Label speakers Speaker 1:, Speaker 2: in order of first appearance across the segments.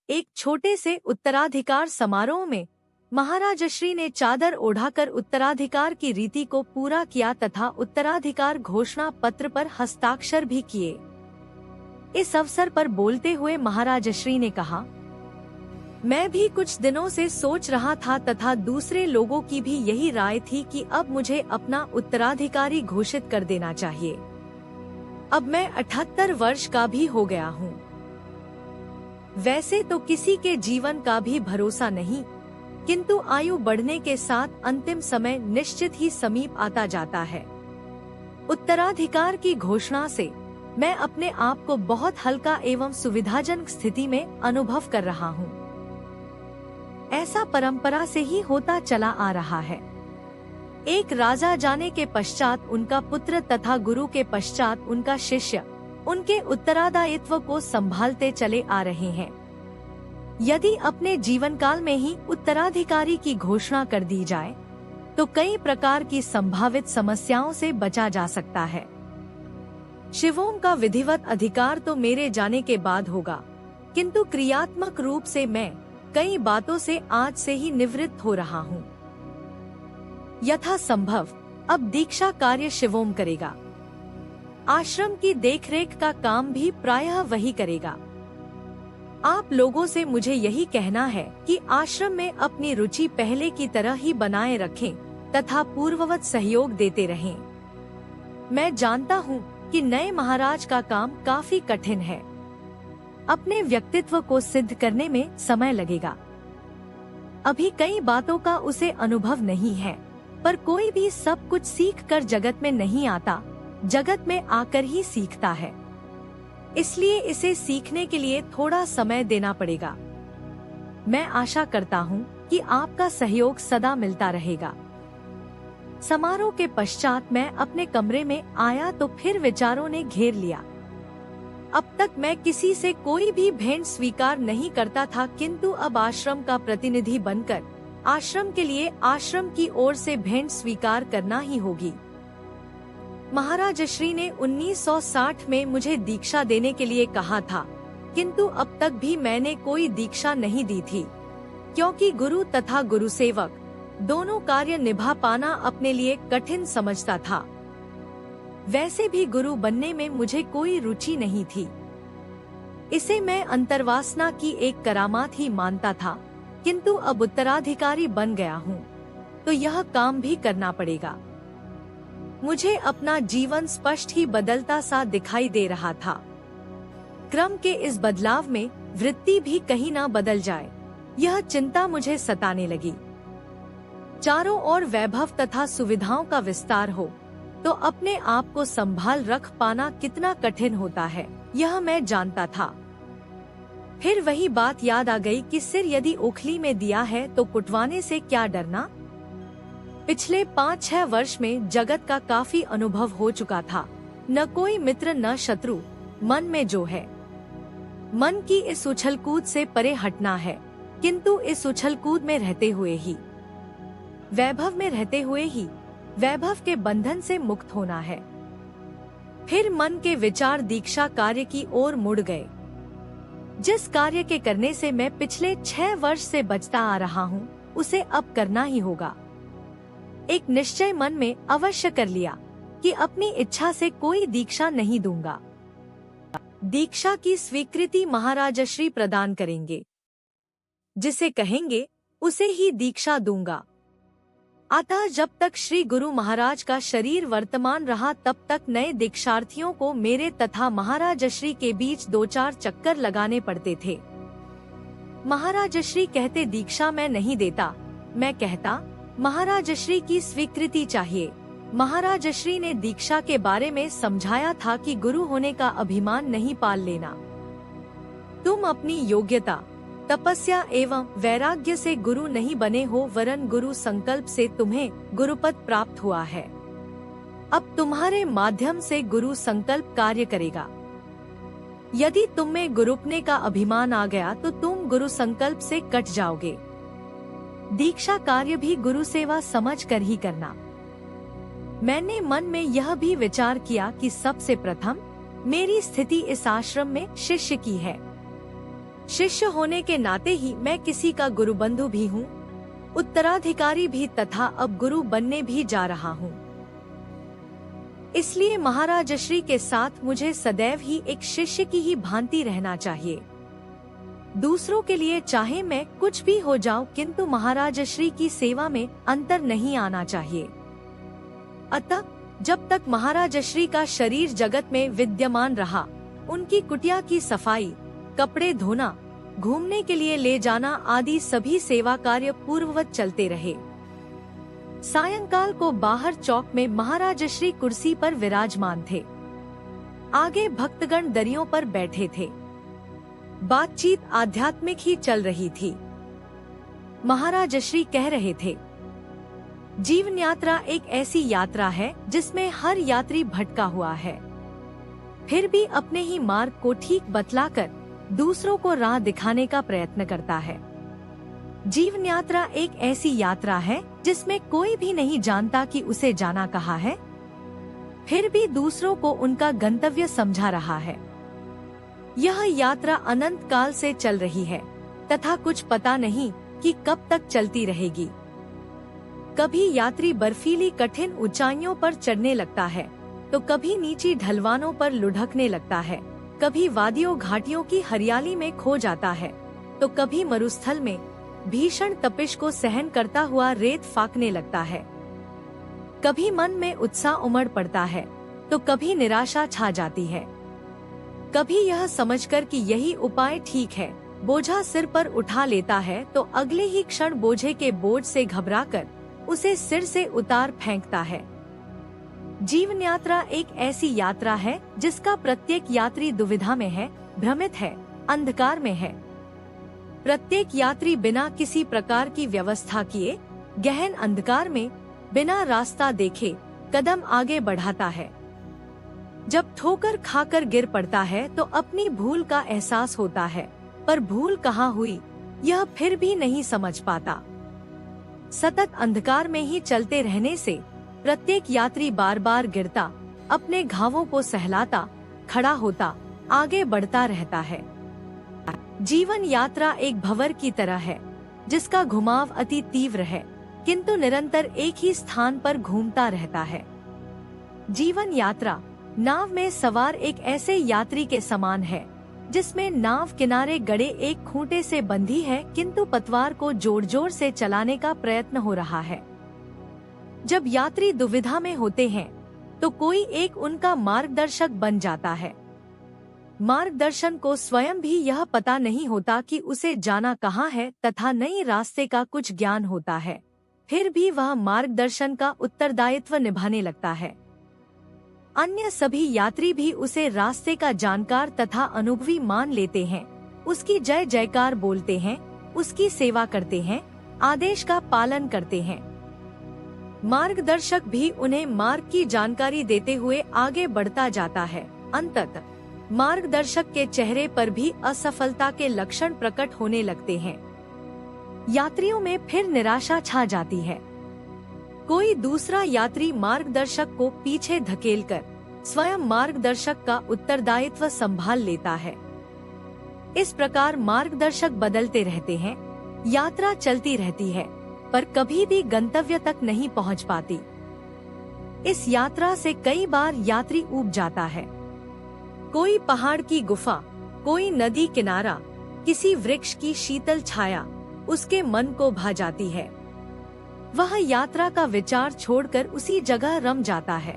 Speaker 1: एक छोटे से उत्तराधिकार समारोह में महाराजश्री ने चादर ओढ़ाकर उत्तराधिकार की रीति को पूरा किया तथा उत्तराधिकार घोषणा पत्र पर हस्ताक्षर भी किए। इस अवसर पर बोलते हुए महाराजश्री ने कहा, मैं भी कुछ दिनों से सोच रहा था तथा दूसरे लोगों की भी यही राय थी कि अब मुझे अपना उत्तराधिकारी घोषित कर देना चाहिए। अब मैं 78 वर्ष का भी हो गया हूँ। वैसे तो किसी के जीवन का भी भरोसा नहीं, किंतु आयु बढ़ने के साथ अंतिम समय निश्चित ही समीप आता जाता है। उत्तराधिकार की घोषणा से मैं अपने आप को बहुत हल्का एवं सुविधाजनक स्थिति में अनुभव कर रहा हूँ। ऐसा परंपरा से ही होता चला आ रहा है। एक राजा जाने के पश्चात उनका पुत्र तथा गुरु के पश्चात उनका शिष्य उनके उत्तरादायित्व को संभालते चले आ रहे हैं। यदि अपने जीवन काल में ही उत्तराधिकारी की घोषणा कर दी जाए तो कई प्रकार की संभावित समस्याओं से बचा जा सकता है। शिवों का विधिवत अधिकार तो मेरे जाने के बाद होगा, किंतु क्रियात्मक रूप से मैं कई बातों से आज से ही निवृत्त हो रहा हूँ। यथा संभव अब दीक्षा कार्य शिवोम करेगा। आश्रम की देखरेख का काम भी प्रायः वही करेगा। आप लोगों से मुझे यही कहना है कि आश्रम में अपनी रुचि पहले की तरह ही बनाए रखें तथा पूर्ववत सहयोग देते रहें। मैं जानता हूँ कि नए महाराज का काम काफी कठिन है। अपने व्यक्तित्व को सिद्ध करने में समय लगेगा। अभी कई बातों का उसे अनुभव नहीं है, पर कोई भी सब कुछ सीख कर जगत में नहीं आता, जगत में आकर ही सीखता है। इसलिए इसे सीखने के लिए थोड़ा समय देना पड़ेगा। मैं आशा करता हूँ कि आपका सहयोग सदा मिलता रहेगा। समारोह के पश्चात मैं अपने कमरे में आया तो फिर विचारों ने घेर लिया। अब तक मैं किसी से कोई भी भेंट स्वीकार नहीं करता था, किंतु अब आश्रम का प्रतिनिधि बनकर आश्रम के लिए आश्रम की ओर से भेंट स्वीकार करना ही होगी। महाराजश्री ने 1960 में मुझे दीक्षा देने के लिए कहा था, किंतु अब तक भी मैंने कोई दीक्षा नहीं दी थी, क्योंकि गुरु तथा गुरु सेवक दोनों कार्य निभा पाना अपने लिए कठिन समझता था। वैसे भी गुरु बनने में मुझे कोई रुचि नहीं थी। इसे मैं अंतर्वासना की एक करामात ही मानता था, किंतु अब उत्तराधिकारी बन गया हूँ तो यह काम भी करना पड़ेगा। मुझे अपना जीवन स्पष्ट ही बदलता सा दिखाई दे रहा था। क्रम के इस बदलाव में वृत्ति भी कहीं न बदल जाए, यह चिंता मुझे सताने लगी। चारों ओर वैभव तथा सुविधाओं का विस्तार हो तो अपने आप को संभाल रख पाना कितना कठिन होता है, यह मैं जानता था। फिर वही बात याद आ गई कि सिर यदि ओखली में दिया है तो कुटवाने से क्या डरना। पिछले 5-6 वर्ष में जगत का काफी अनुभव हो चुका था। न कोई मित्र न शत्रु, मन में जो है। मन की इस उछलकूद से परे हटना है, किंतु इस उछलकूद में रहते हुए ही, वैभव में रहते हुए ही वैभव के बंधन से मुक्त होना है। फिर मन के विचार दीक्षा कार्य की ओर मुड़ गए। जिस कार्य के करने से मैं पिछले 6 वर्ष से बचता आ रहा हूँ, उसे अब करना ही होगा। एक निश्चय मन में अवश्य कर लिया कि अपनी इच्छा से कोई दीक्षा नहीं दूंगा। दीक्षा की स्वीकृति महाराजश्री प्रदान करेंगे। जिसे कहेंगे उसे ही दीक्षा दूंगा। अतः जब तक श्री गुरु महाराज का शरीर वर्तमान रहा तब तक नए दीक्षार्थियों को मेरे तथा महाराजश्री के बीच 2-4 चक्कर लगाने पड़ते थे। महाराजश्री कहते दीक्षा मैं नहीं देता, मैं कहता महाराजश्री की स्वीकृति चाहिए। महाराजश्री ने दीक्षा के बारे में समझाया था कि गुरु होने का अभिमान नहीं पाल लेना। तुम अपनी योग्यता, तपस्या एवं वैराग्य से गुरु नहीं बने हो, वरन गुरु संकल्प से तुम्हें गुरुपद प्राप्त हुआ है। अब तुम्हारे माध्यम से गुरु संकल्प कार्य करेगा। यदि तुम में गुरुपने का अभिमान आ गया तो तुम गुरु संकल्प से कट जाओगे। दीक्षा कार्य भी गुरु सेवा समझ कर ही करना। मैंने मन में यह भी विचार किया कि सबसे प्रथम मेरी स्थिति इस आश्रम में शिष्य की है। शिष्य होने के नाते ही मैं किसी का गुरु बंधु भी हूँ, उत्तराधिकारी भी तथा अब गुरु बनने भी जा रहा हूँ। इसलिए महाराज श्री के साथ मुझे सदैव ही एक शिष्य की ही भांति रहना चाहिए। दूसरों के लिए चाहे मैं कुछ भी हो जाऊं, किंतु महाराज श्री की सेवा में अंतर नहीं आना चाहिए। अतः जब तक महाराज श्री का शरीर जगत में विद्यमान रहा, उनकी कुटिया की सफाई, कपड़े धोना, घूमने के लिए ले जाना आदि सभी सेवा कार्य पूर्ववत चलते रहे। सायंकाल को बाहर चौक में महाराज श्री कुर्सी पर विराजमान थे। आगे भक्तगण दरियों पर बैठे थे। बातचीत आध्यात्मिक ही चल रही थी। महाराज श्री कह रहे थे, जीवन यात्रा एक ऐसी यात्रा है जिसमें हर यात्री भटका हुआ है, फिर भी अपने ही मार्ग को ठीक बतलाकर दूसरों को राह दिखाने का प्रयत्न करता है। जीवन यात्रा एक ऐसी यात्रा है जिसमें कोई भी नहीं जानता कि उसे जाना कहाँ है, फिर भी दूसरों को उनका गंतव्य समझा रहा है। यह यात्रा अनंत काल से चल रही है तथा कुछ पता नहीं कि कब तक चलती रहेगी। कभी यात्री बर्फीली कठिन ऊंचाइयों पर चढ़ने लगता है, तो कभी नीची ढलवानों पर लुढ़कने लगता है, कभी वादियों घाटियों की हरियाली में खो जाता है, तो कभी मरुस्थल में भीषण तपिश को सहन करता हुआ रेत फाकने लगता है। कभी मन में उत्साह उमड़ पड़ता है, तो कभी निराशा छा जाती है। कभी यह समझकर कि यही उपाय ठीक है, बोझा सिर पर उठा लेता है, तो अगले ही क्षण बोझे के बोझ से घबराकर उसे सिर से उतार फेंकता है। जीवन यात्रा एक ऐसी यात्रा है जिसका प्रत्येक यात्री दुविधा में है, भ्रमित है, अंधकार में है। प्रत्येक यात्री बिना किसी प्रकार की व्यवस्था किए गहन अंधकार में बिना रास्ता देखे कदम आगे बढ़ाता है। जब ठोकर खाकर गिर पड़ता है तो अपनी भूल का एहसास होता है, पर भूल कहाँ हुई यह फिर भी नहीं समझ पाता। सतत अंधकार में ही चलते रहने से प्रत्येक यात्री बार बार गिरता, अपने घावों को सहलाता, खड़ा होता, आगे बढ़ता रहता है। जीवन यात्रा एक भंवर की तरह है जिसका घुमाव अति तीव्र है, किंतु निरंतर एक ही स्थान पर घूमता रहता है। जीवन यात्रा नाव में सवार एक ऐसे यात्री के समान है जिसमें नाव किनारे गड़े एक खूंटे से बंधी है, किंतु पतवार को जोर जोर से चलाने का प्रयत्न हो रहा है। जब यात्री दुविधा में होते हैं तो कोई एक उनका मार्गदर्शक बन जाता है। मार्गदर्शन को स्वयं भी यह पता नहीं होता कि उसे जाना कहाँ है तथा नई रास्ते का कुछ ज्ञान होता है, फिर भी वह मार्गदर्शन का उत्तरदायित्व निभाने लगता है। अन्य सभी यात्री भी उसे रास्ते का जानकार तथा अनुभवी मान लेते हैं, उसकी जय जयकार बोलते हैं, उसकी सेवा करते हैं, आदेश का पालन करते हैं। मार्गदर्शक भी उन्हें मार्ग की जानकारी देते हुए आगे बढ़ता जाता है। अंततः मार्गदर्शक के चेहरे पर भी असफलता के लक्षण प्रकट होने लगते हैं। यात्रियों में फिर निराशा छा जाती है। कोई दूसरा यात्री मार्गदर्शक को पीछे धकेलकर स्वयं मार्गदर्शक का उत्तरदायित्व संभाल लेता है। इस प्रकार मार्गदर्शक बदलते रहते हैं, यात्रा चलती रहती है, पर कभी भी गंतव्य तक नहीं पहुंच पाती। इस यात्रा से कई बार यात्री ऊब जाता है। कोई पहाड़ की गुफा, कोई नदी किनारा, किसी वृक्ष की शीतल छाया उसके मन को भा जाती है। वह यात्रा का विचार छोड़कर उसी जगह रम जाता है,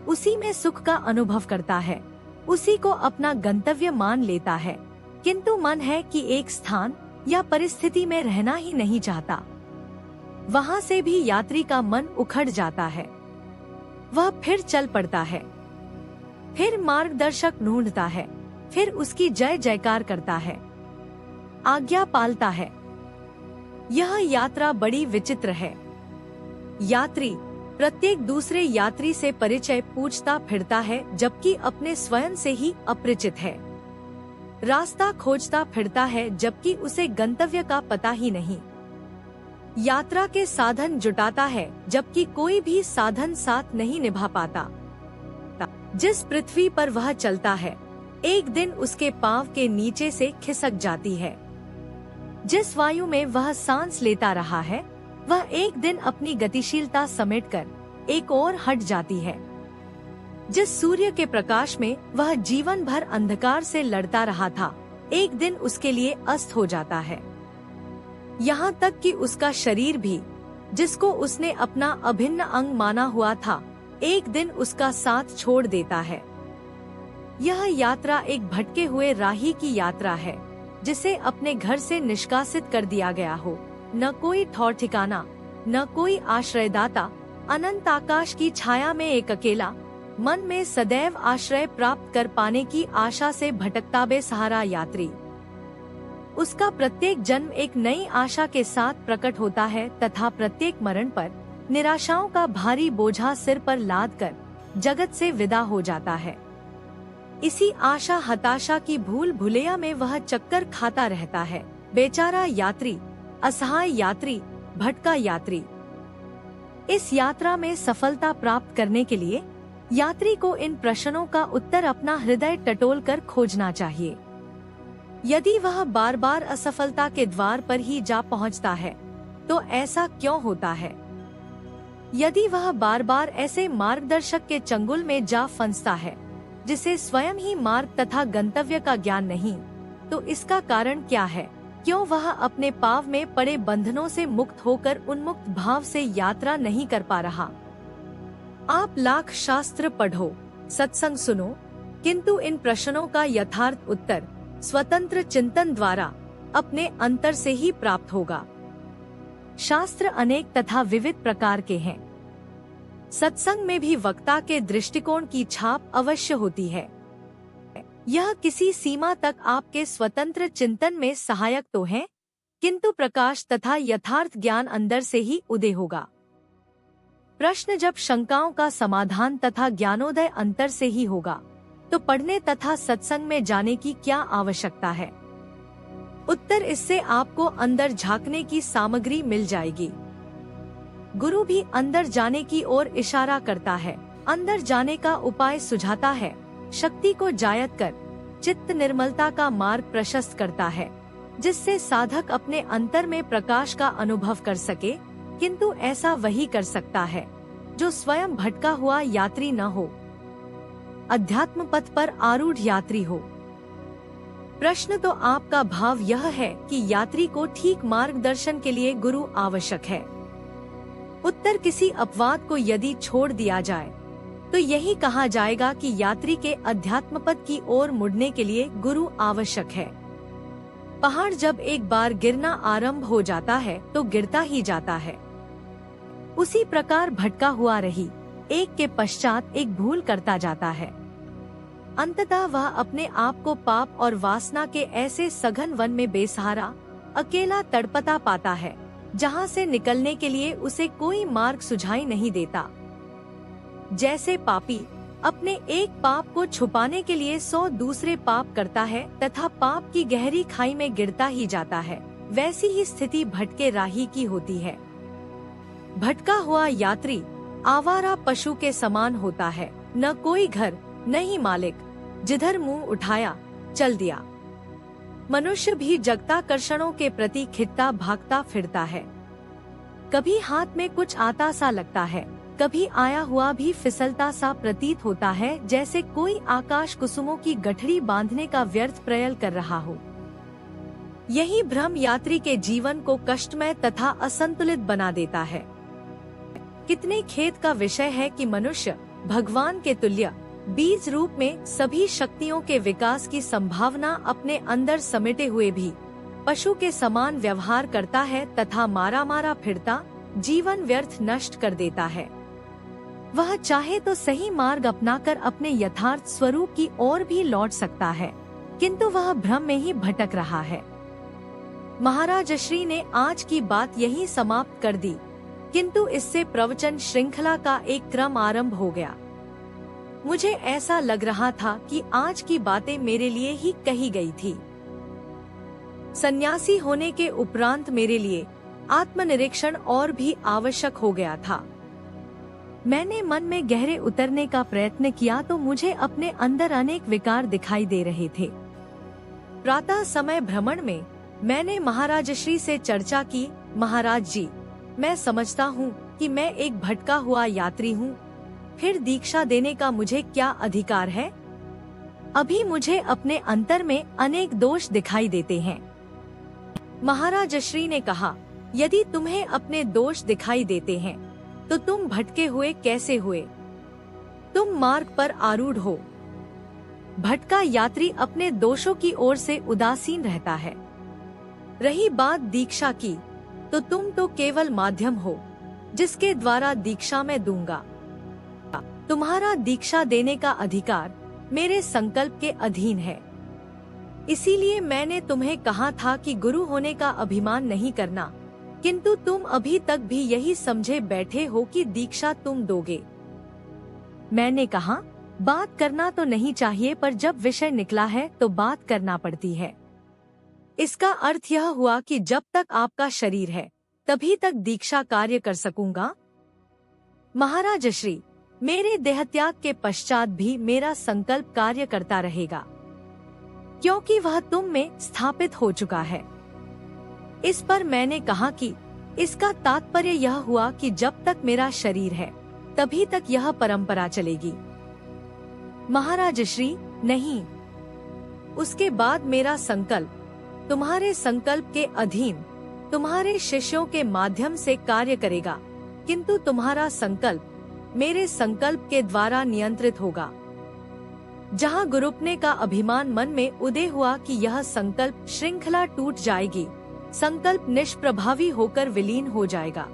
Speaker 1: उसी में सुख का अनुभव करता है, उसी को अपना गंतव्य मान लेता है, किंतु मन है कि एक स्थान या परिस्थिति में रहना ही नहीं चाहता। वहाँ से भी यात्री का मन उखड़ जाता है। वह फिर चल पड़ता है, फिर मार्गदर्शक ढूंढता है, फिर उसकी जय जयकार करता है, आज्ञा पालता है। यह यात्रा बड़ी विचित्र है। यात्री प्रत्येक दूसरे यात्री से परिचय पूछता फिरता है, जबकि अपने स्वयं से ही अपरिचित है। रास्ता खोजता फिरता है, जबकि उसे गंतव्य का पता ही नहीं। यात्रा के साधन जुटाता है, जबकि कोई भी साधन साथ नहीं निभा पाता। जिस पृथ्वी पर वह चलता है एक दिन उसके पाँव के नीचे से खिसक जाती है। जिस वायु में वह सांस लेता रहा है, वह एक दिन अपनी गतिशीलता समेटकर एक ओर हट जाती है। जिस सूर्य के प्रकाश में वह जीवन भर अंधकार से लड़ता रहा था, एक दिन उसके लिए अस्त हो जाता है। यहाँ तक कि उसका शरीर भी, जिसको उसने अपना अभिन्न अंग माना हुआ था, एक दिन उसका साथ छोड़ देता है। यह यात्रा एक भटके हुए राही की यात्रा है, जिसे अपने घर से निष्कासित कर दिया गया हो। न कोई ठौर ठिकाना, न कोई आश्रयदाता, अनंत आकाश की छाया में एक अकेला, मन में सदैव आश्रय प्राप्त कर पाने की आशा से भटकता बेसहारा यात्री। उसका प्रत्येक जन्म एक नई आशा के साथ प्रकट होता है तथा प्रत्येक मरण पर निराशाओं का भारी बोझा सिर पर लाद कर जगत से विदा हो जाता है। इसी आशा हताशा की भूल भुलैया में वह चक्कर खाता रहता है। बेचारा यात्री, असहाय यात्री, भटका यात्री। इस यात्रा में सफलता प्राप्त करने के लिए यात्री को इन प्रश्नों का उत्तर अपना हृदय टटोल कर खोजना चाहिए। यदि वह बार बार असफलता के द्वार पर ही जा पहुंचता है, तो ऐसा क्यों होता है? यदि वह बार बार ऐसे मार्गदर्शक के चंगुल में जा फंसता है, जिसे स्वयं ही मार्ग तथा गंतव्य का ज्ञान नहीं, तो इसका कारण क्या है? क्यों वह अपने पाव में पड़े बंधनों से मुक्त होकर उन्मुक्त भाव से यात्रा नहीं कर पा रहा? आप लाख शास्त्र पढ़ो, सत्संग सुनो, किंतु इन प्रश्नों का यथार्थ उत्तर स्वतंत्र चिंतन द्वारा अपने अंतर से ही प्राप्त होगा। शास्त्र अनेक तथा विविध प्रकार के हैं। सत्संग में भी वक्ता के दृष्टिकोण की छाप अवश्य होती है। यह किसी सीमा तक आपके स्वतंत्र चिंतन में सहायक तो है, किंतु प्रकाश तथा यथार्थ ज्ञान अंदर से ही उदय होगा। प्रश्न जब शंकाओं का समाधान तथा ज्ञानोदय अंतर से ही होगा, तो पढ़ने तथा सत्संग में जाने की क्या आवश्यकता है? उत्तर इससे आपको अंदर झांकने की सामग्री मिल जाएगी। गुरु भी अंदर जाने की ओर इशारा करता है, अंदर जाने का उपाय सुझाता है, शक्ति को जायत कर चित्त निर्मलता का मार्ग प्रशस्त करता है, जिससे साधक अपने अंतर में प्रकाश का अनुभव कर सके। किंतु ऐसा वही कर सकता है जो स्वयं भटका हुआ यात्री न हो, अध्यात्म पथ पर आरूढ़ यात्री हो। प्रश्न तो आपका भाव यह है कि यात्री को ठीक मार्गदर्शन के लिए गुरु आवश्यक है। उत्तर किसी अपवाद को यदि छोड़ दिया जाए, तो यही कहा जाएगा कि यात्री के अध्यात्म पथ की ओर मुड़ने के लिए गुरु आवश्यक है। पहाड़ जब एक बार गिरना आरंभ हो जाता है, तो गिरता ही जाता है। उसी प्रकार भटका हुआ रही एक के पश्चात एक भूल करता जाता है। अंततः वह अपने आप को पाप और वासना के ऐसे सघन वन में बेसहारा, अकेला तड़पता पाता है, जहाँ से निकलने के लिए उसे कोई मार्ग सुझाई नहीं देता। जैसे पापी अपने एक पाप को छुपाने के लिए 100 दूसरे पाप करता है तथा पाप की गहरी खाई में गिरता ही जाता है, वैसी ही स्थिति भटके राही की होती है। भटका हुआ यात्री आवारा पशु के समान होता है, न कोई घर, न ही मालिक, जिधर मुंह उठाया चल दिया। मनुष्य भी जगताकर्षणों के प्रति खिंचता भागता फिरता है। कभी हाथ में कुछ आता सा लगता है, कभी आया हुआ भी फिसलता सा प्रतीत होता है, जैसे कोई आकाश कुसुमों की गठरी बांधने का व्यर्थ प्रयास कर रहा हो। यही भ्रम यात्री के जीवन को कष्टमय तथा असंतुलित बना देता है। कितने खेद का विषय है कि मनुष्य भगवान के तुल्य बीज रूप में सभी शक्तियों के विकास की संभावना अपने अंदर समेटे हुए भी पशु के समान व्यवहार करता है तथा मारा मारा फिरता जीवन व्यर्थ नष्ट कर देता है। वह चाहे तो सही मार्ग अपनाकर अपने यथार्थ स्वरूप की ओर भी लौट सकता है, किंतु वह भ्रम में ही भटक रहा है। महाराज श्री ने आज की बात यही समाप्त कर दी, किंतु इससे प्रवचन श्रृंखला का एक क्रम आरंभ हो गया। मुझे ऐसा लग रहा था कि आज की बातें मेरे लिए ही कही गई थी। सन्यासी होने के उपरांत मेरे लिए आत्मनिरीक्षण और भी आवश्यक हो गया था। मैंने मन में गहरे उतरने का प्रयत्न किया तो मुझे अपने अंदर अनेक विकार दिखाई दे रहे थे। प्रातः समय भ्रमण में मैंने महाराज श्री से चर्चा की, महाराज जी, मैं समझता हूँ कि मैं एक भटका हुआ यात्री हूँ, फिर दीक्षा देने का मुझे क्या अधिकार है? अभी मुझे अपने अंतर में अनेक दोष दिखाई देते हैं। महाराज श्री ने कहा, यदि तुम्हें अपने दोष दिखाई देते हैं तो तुम भटके हुए कैसे हुए? तुम मार्ग पर आरूढ़ हो। भटका यात्री अपने दोषों की ओर से उदासीन रहता है। रही बात दीक्षा की, तो तुम तो केवल माध्यम हो जिसके द्वारा दीक्षा मैं दूंगा। तुम्हारा दीक्षा देने का अधिकार मेरे संकल्प के अधीन है। इसीलिए मैंने तुम्हें कहा था कि गुरु होने का अभिमान नहीं करना, किंतु तुम अभी तक भी यही समझे बैठे हो कि दीक्षा तुम दोगे। मैंने कहा, बात करना तो नहीं चाहिए, पर जब विषय निकला है तो बात करना पड़ती है। इसका अर्थ यह हुआ कि जब तक आपका शरीर है तभी तक दीक्षा कार्य कर सकूंगा। महाराज श्री, मेरे देहत्याग के पश्चात भी मेरा संकल्प कार्य करता रहेगा, क्योंकि वह तुम में स्थापित हो चुका है। इस पर मैंने कहा कि इसका तात्पर्य यह हुआ कि जब तक मेरा शरीर है तभी तक यह परंपरा चलेगी। महाराज श्री, नहीं, उसके बाद मेरा संकल्प तुम्हारे संकल्प के अधीन तुम्हारे शिष्यों के माध्यम से कार्य करेगा, किंतु तुम्हारा संकल्प मेरे संकल्प के द्वारा नियंत्रित होगा। जहाँ गुरुपने का अभिमान मन में उदय हुआ कि यह संकल्प श्रृंखला टूट जाएगी, संकल्प निष्प्रभावी होकर विलीन हो जाएगा।